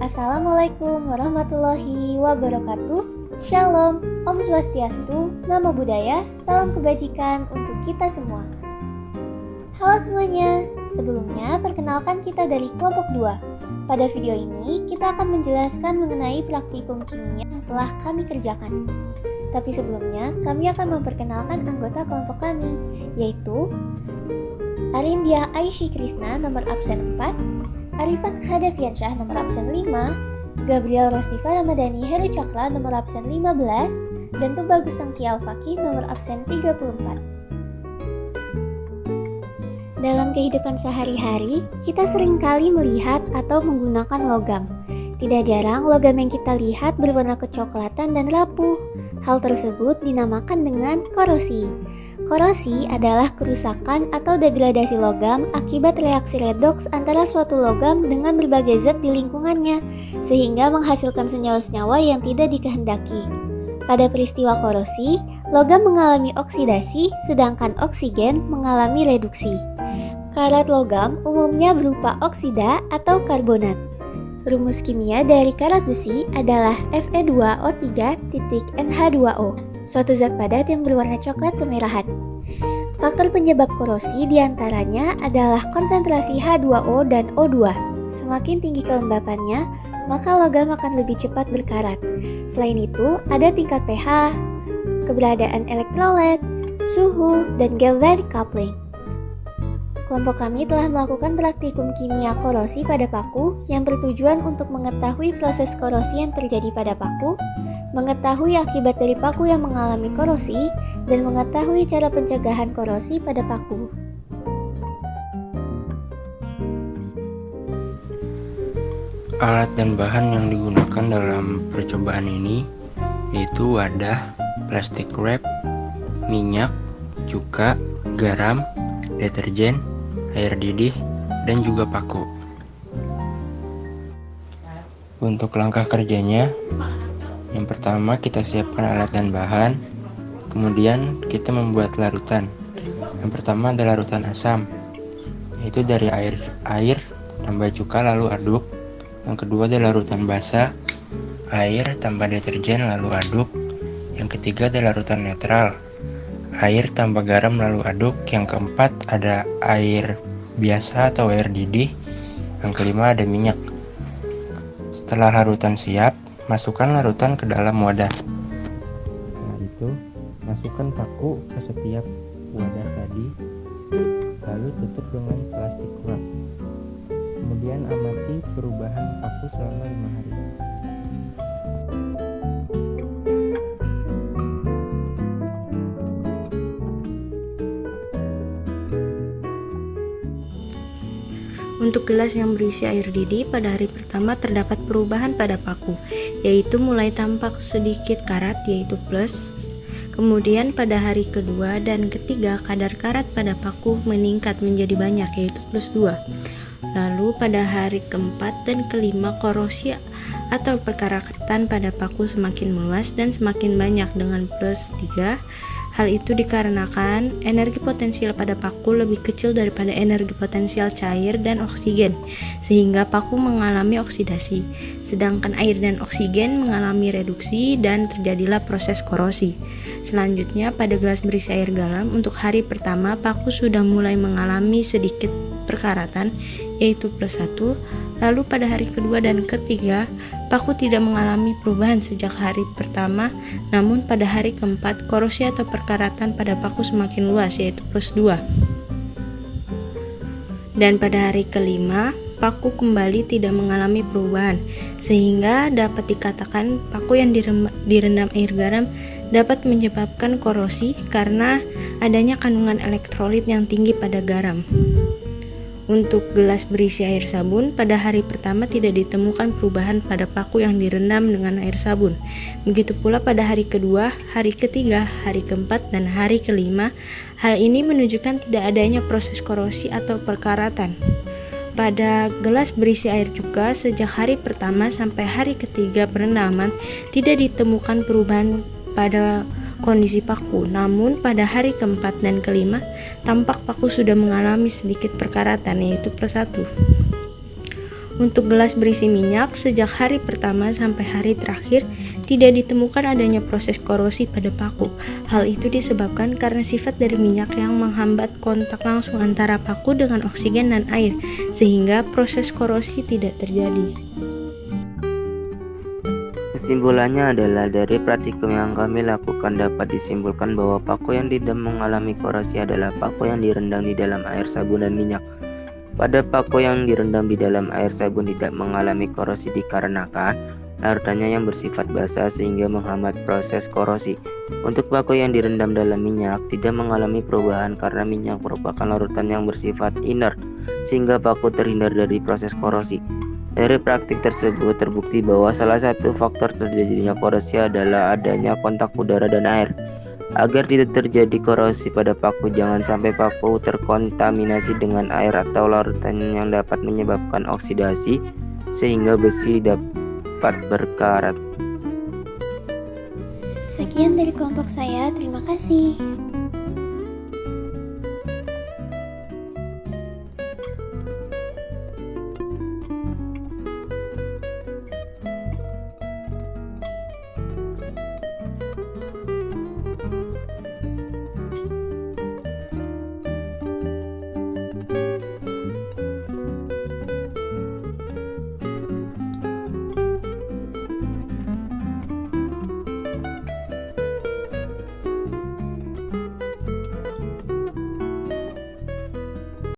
Assalamualaikum warahmatullahi wabarakatuh. Shalom, Om Swastiastu, Namo Buddhaya, salam kebajikan untuk kita semua. Halo semuanya, sebelumnya perkenalkan kita dari kelompok 2. Pada video ini kita akan menjelaskan mengenai praktikum kimia yang telah kami kerjakan. Tapi sebelumnya kami akan memperkenalkan anggota kelompok kami, yaitu Arindia Aishi Krishna nomor absen 4, Arifan Khadafiansyah nomor absen 5, Gabriel Rosdiva Ramadhani Heru Cakra nomor absen 15, dan Tubagus Sangki Al-Fakih nomor absen 34. Dalam kehidupan sehari-hari, kita seringkali melihat atau menggunakan logam. Tidak jarang logam yang kita lihat berwarna kecoklatan dan rapuh. Hal tersebut dinamakan dengan korosi. Korosi adalah kerusakan atau degradasi logam akibat reaksi redoks antara suatu logam dengan berbagai zat di lingkungannya, sehingga menghasilkan senyawa-senyawa yang tidak dikehendaki. Pada peristiwa korosi, logam mengalami oksidasi, sedangkan oksigen mengalami reduksi. Karat logam umumnya berupa oksida atau karbonat. Rumus kimia dari karat besi adalah Fe2O3.NH2O, suatu zat padat yang berwarna coklat kemerahan. Faktor penyebab korosi diantaranya adalah konsentrasi H2O dan O2. Semakin tinggi kelembapannya, maka logam akan lebih cepat berkarat. Selain itu, ada tingkat pH, keberadaan elektrolit, suhu, dan galvanic coupling. Kelompok kami telah melakukan praktikum kimia korosi pada paku yang bertujuan untuk mengetahui proses korosi yang terjadi pada paku, mengetahui akibat dari paku yang mengalami korosi, dan mengetahui cara pencegahan korosi pada paku. Alat dan bahan yang digunakan dalam percobaan ini yaitu wadah, plastik wrap, minyak, cuka, garam, deterjen, air didih, dan juga paku. Untuk langkah kerjanya, yang pertama kita siapkan alat dan bahan, kemudian kita membuat larutan. Yang pertama adalah larutan asam, yaitu dari air tambah cuka lalu aduk. Yang kedua adalah larutan basa, air tambah deterjen lalu aduk. Yang ketiga adalah larutan netral, air tambah garam lalu aduk. Yang keempat ada air biasa atau air didih. Yang kelima ada minyak. Setelah larutan siap, masukkan larutan ke dalam wadah. Setelah itu, masukkan paku ke setiap wadah tadi, lalu tutup dengan plastik wrap. Kemudian amati perubahan paku selama 5 hari. Untuk gelas yang berisi air didih, pada hari pertama terdapat perubahan pada paku, yaitu mulai tampak sedikit karat, yaitu plus. Kemudian pada hari kedua dan ketiga, kadar karat pada paku meningkat menjadi banyak, yaitu plus 2. Lalu pada hari keempat dan kelima, korosi atau perkarakatan pada paku semakin meluas dan semakin banyak dengan plus 3. Hal itu dikarenakan energi potensial pada paku lebih kecil daripada energi potensial cair dan oksigen, sehingga paku mengalami oksidasi, sedangkan air dan oksigen mengalami reduksi dan terjadilah proses korosi. Selanjutnya pada gelas berisi air garam, untuk hari pertama paku sudah mulai mengalami sedikit perkaratan, yaitu plus 1. Lalu pada hari kedua dan ketiga, paku tidak mengalami perubahan sejak hari pertama, namun pada hari keempat, korosi atau perkaratan pada paku semakin luas, yaitu plus 2. Dan pada hari kelima, paku kembali tidak mengalami perubahan, sehingga dapat dikatakan paku yang direndam air garam dapat menyebabkan korosi karena adanya kandungan elektrolit yang tinggi pada garam. Untuk gelas berisi air sabun, pada hari pertama tidak ditemukan perubahan pada paku yang direndam dengan air sabun. Begitu pula pada hari kedua, hari ketiga, hari keempat, dan hari kelima. Hal ini menunjukkan tidak adanya proses korosi atau perkaratan. Pada gelas berisi air juga, sejak hari pertama sampai hari ketiga perendaman, tidak ditemukan perubahan pada kondisi paku. Namun pada hari keempat dan kelima, tampak paku sudah mengalami sedikit perkaratan, yaitu plus 1. Untuk gelas berisi minyak, sejak hari pertama sampai hari terakhir tidak ditemukan adanya proses korosi pada paku. Hal itu disebabkan karena sifat dari minyak yang menghambat kontak langsung antara paku dengan oksigen dan air, sehingga proses korosi tidak terjadi. Kesimpulannya adalah dari praktikum yang kami lakukan dapat disimpulkan bahwa paku yang tidak mengalami korosi adalah paku yang direndam di dalam air, sabun, dan minyak. Pada paku yang direndam di dalam air sabun tidak mengalami korosi dikarenakan larutannya yang bersifat basah sehingga menghambat proses korosi. Untuk paku yang direndam dalam minyak tidak mengalami perubahan karena minyak merupakan larutan yang bersifat inert sehingga paku terhindar dari proses korosi. Dari praktik tersebut terbukti bahwa salah satu faktor terjadinya korosi adalah adanya kontak udara dan air. Agar tidak terjadi korosi pada paku, jangan sampai paku terkontaminasi dengan air atau larutan yang dapat menyebabkan oksidasi sehingga besi dapat berkarat. Sekian dari kelompok saya, terima kasih.